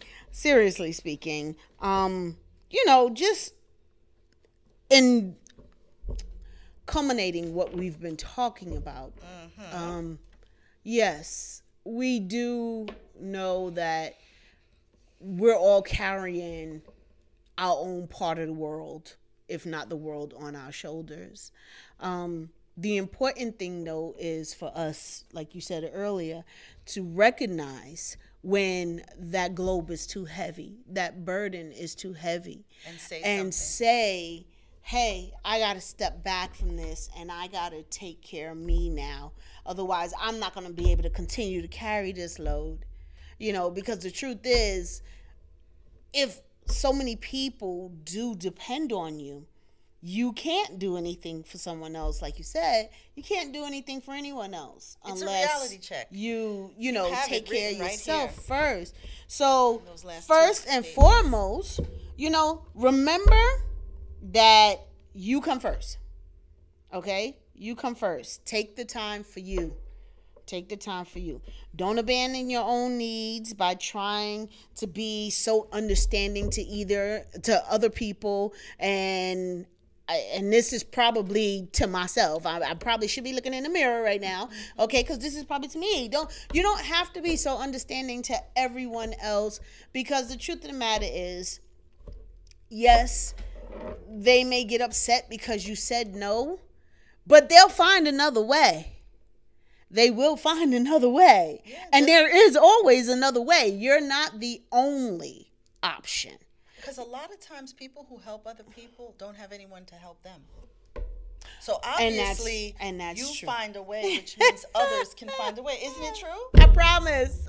just in culminating what we've been talking about, yes, we do know that we're all carrying our own part of the world, if not the world, on our shoulders. The important thing, though, is for us, like you said earlier, to recognize when that globe is too heavy, that burden is too heavy, And say and something. say, hey, I got to step back from this and I got to take care of me now. Otherwise, I'm not going to be able to continue to carry this load. Because the truth is, if so many people do depend on you, you can't do anything for someone else. Like you said, you can't do anything for anyone else It's a unless reality check. you have take it care of written right yourself here. first. So Those last first two and statements. foremost, remember that you come first. Okay? You come first. Take the time for you. Take the time for you. Don't abandon your own needs by trying to be so understanding to other people, and this is probably to myself. I probably should be looking in the mirror right now, okay? Because this is probably to me. You don't have to be so understanding to everyone else, because the truth of the matter is, yes, they may get upset because you said no, but they'll find another way. They will find another way. Yeah, and there is always another way. You're not the only option. Because a lot of times people who help other people don't have anyone to help them. So obviously, and that's you true. find a way, which means others can find a way. Isn't it true? I promise.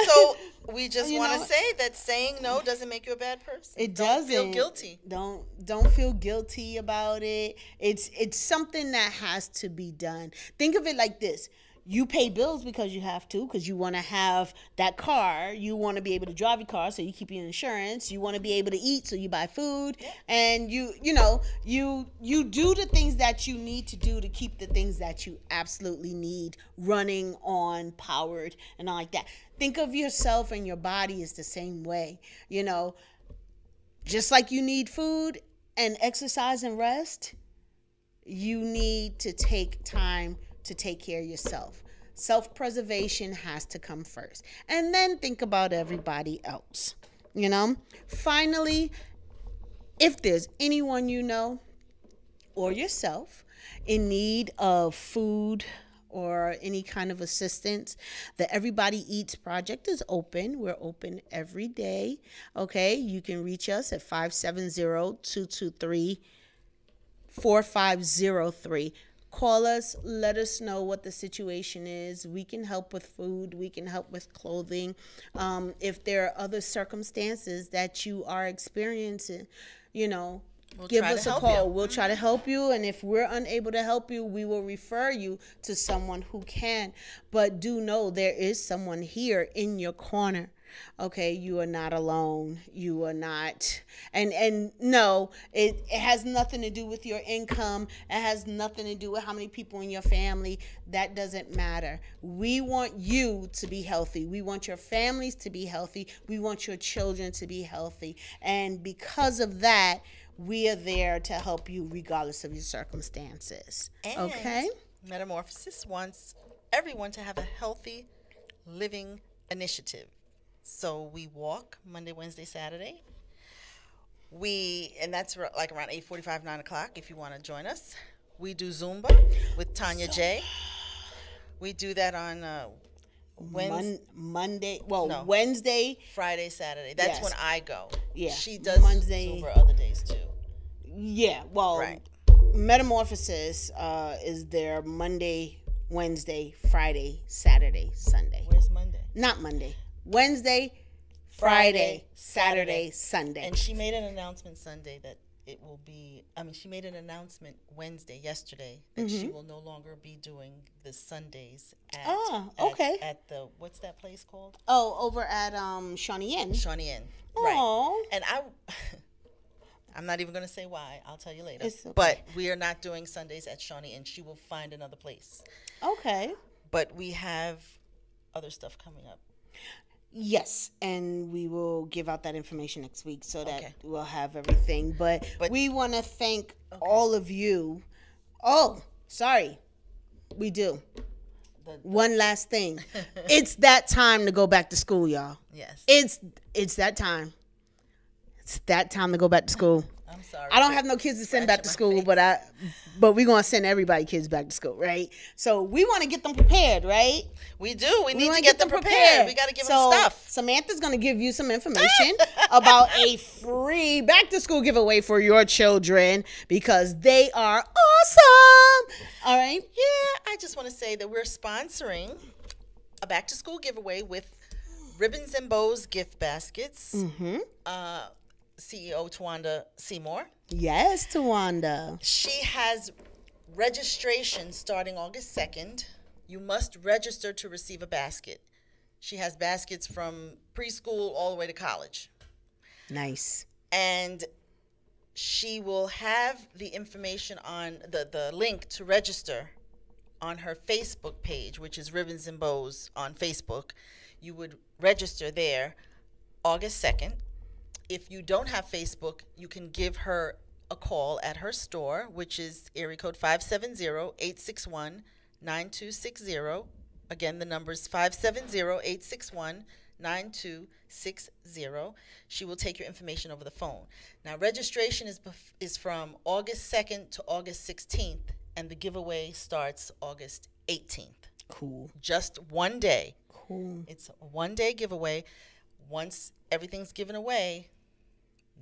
So we just want to say that saying no doesn't make you a bad person. It Don't doesn't. feel guilty. Don't feel guilty about it. It's something that has to be done. Think of it like this. You pay bills because you have to, because you want to have that car. You want to be able to drive your car, so you keep your insurance. You want to be able to eat, so you buy food. Yeah. And you do the things that you need to do to keep the things that you absolutely need running on, powered, and all like that. Think of yourself and your body as the same way. Just like you need food and exercise and rest, you need to take time to take care of yourself. Self-preservation has to come first. And then think about everybody else. Finally, if there's anyone or yourself in need of food or any kind of assistance, the Everybody Eats Project is open. We're open every day. Okay, you can reach us at 570-223-4503. Call us, let us know what the situation is. We can help with food. We can help with clothing. If there are other circumstances that you are experiencing, give us a call. We'll try to help you. And if we're unable to help you, we will refer you to someone who can. But do know there is someone here in your corner. Okay, you are not alone. You are not, and no, it has nothing to do with your income. It has nothing to do with how many people in your family. That doesn't matter. We want you to be healthy. We want your families to be healthy. We want your children to be healthy. And because of that, we are there to help you regardless of your circumstances. And okay? Metamorphosis wants everyone to have a healthy living initiative. So we walk Monday, Wednesday, Saturday. And that's like around 8:45, 9 o'clock if you want to join us. We do Zumba with Tanya J. We do that on Monday. No. Wednesday. Friday, Saturday. That's when I go. Yeah. She does Monday. Zumba other days too. Yeah. Well, right. Metamorphosis is there Monday, Wednesday, Friday, Saturday, Sunday. Where's Monday? Not Monday. Wednesday, Friday, Saturday, Sunday. And she made an announcement Sunday that it will be, she made an announcement yesterday, that she will no longer be doing the Sundays at the, what's that place called? Oh, over at Shawnee Inn. Shawnee Inn. Right. And I'm not even going to say why. I'll tell you later. It's okay. But we are not doing Sundays at Shawnee Inn. She will find another place. Okay. But we have other stuff coming up. Yes, and we will give out that information next week so that we'll have everything. But we want to thank all of you. Oh, sorry. We do. One last thing. It's that time to go back to school, y'all. Yes. It's that time. It's that time to go back to school. I'm sorry. I don't have no kids to send back to Scratching school, my but we're gonna send everybody kids back to school, right? So we want to get them prepared, right? We do. We need wanna to get them prepared. We got to give them stuff. Samantha's gonna give you some information about a free back to school giveaway for your children because they are awesome. All right. Yeah, I just want to say that we're sponsoring a back to school giveaway with Ribbons and Bows gift baskets. Mm-hmm. CEO Tawanda Seymour. Yes, Tawanda. She has registration starting August 2nd. You must register to receive a basket. She has baskets from preschool all the way to college. Nice. And she will have the information on the link to register on her Facebook page, which is Ribbons and Bows on Facebook. You would register there August 2nd. If you don't have Facebook, you can give her a call at her store, which is area code 570-861-9260. Again, the number is 570-861-9260. She will take your information over the phone. Now, registration is from August 2nd to August 16th, and the giveaway starts August 18th. Cool. Just one day. Cool. It's a one-day giveaway. Once everything's given away,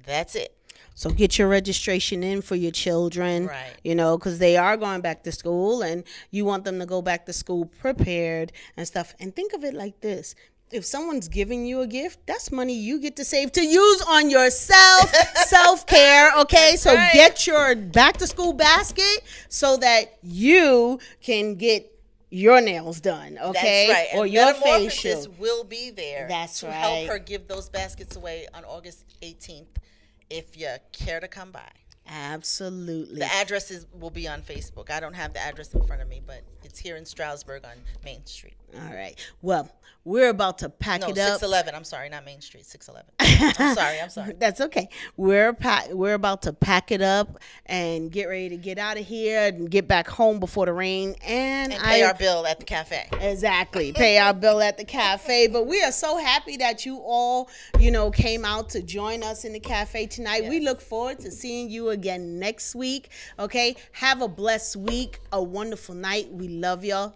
that's it. So get your registration in for your children, Right. You know, because they are going back to school and you want them to go back to school prepared and stuff. And think of it like this. If someone's giving you a gift, that's money you get to save to use on yourself, self-care, okay? That's so right. get your back to school basket so that you can get your nails done, okay? That's right. Or And your Metamorphosis facial. will be there That's to right. help her give those baskets away on August 18th if you care to come by. Absolutely. The addresses will be on Facebook. I don't have the address in front of me, but it's here in Stroudsburg on Main Street. All right. Well, we're about to pack No, it up. 611. I'm sorry, not Main Street. 611. I'm sorry. That's okay. We're about to pack it up and get ready to get out of here and get back home before the rain And pay our bill at the cafe. Exactly. Pay our bill at the cafe. But we are so happy that you all, came out to join us in the cafe tonight. We Yes. look forward to seeing you again next week. Okay. Have a blessed week, a wonderful night. We love y'all.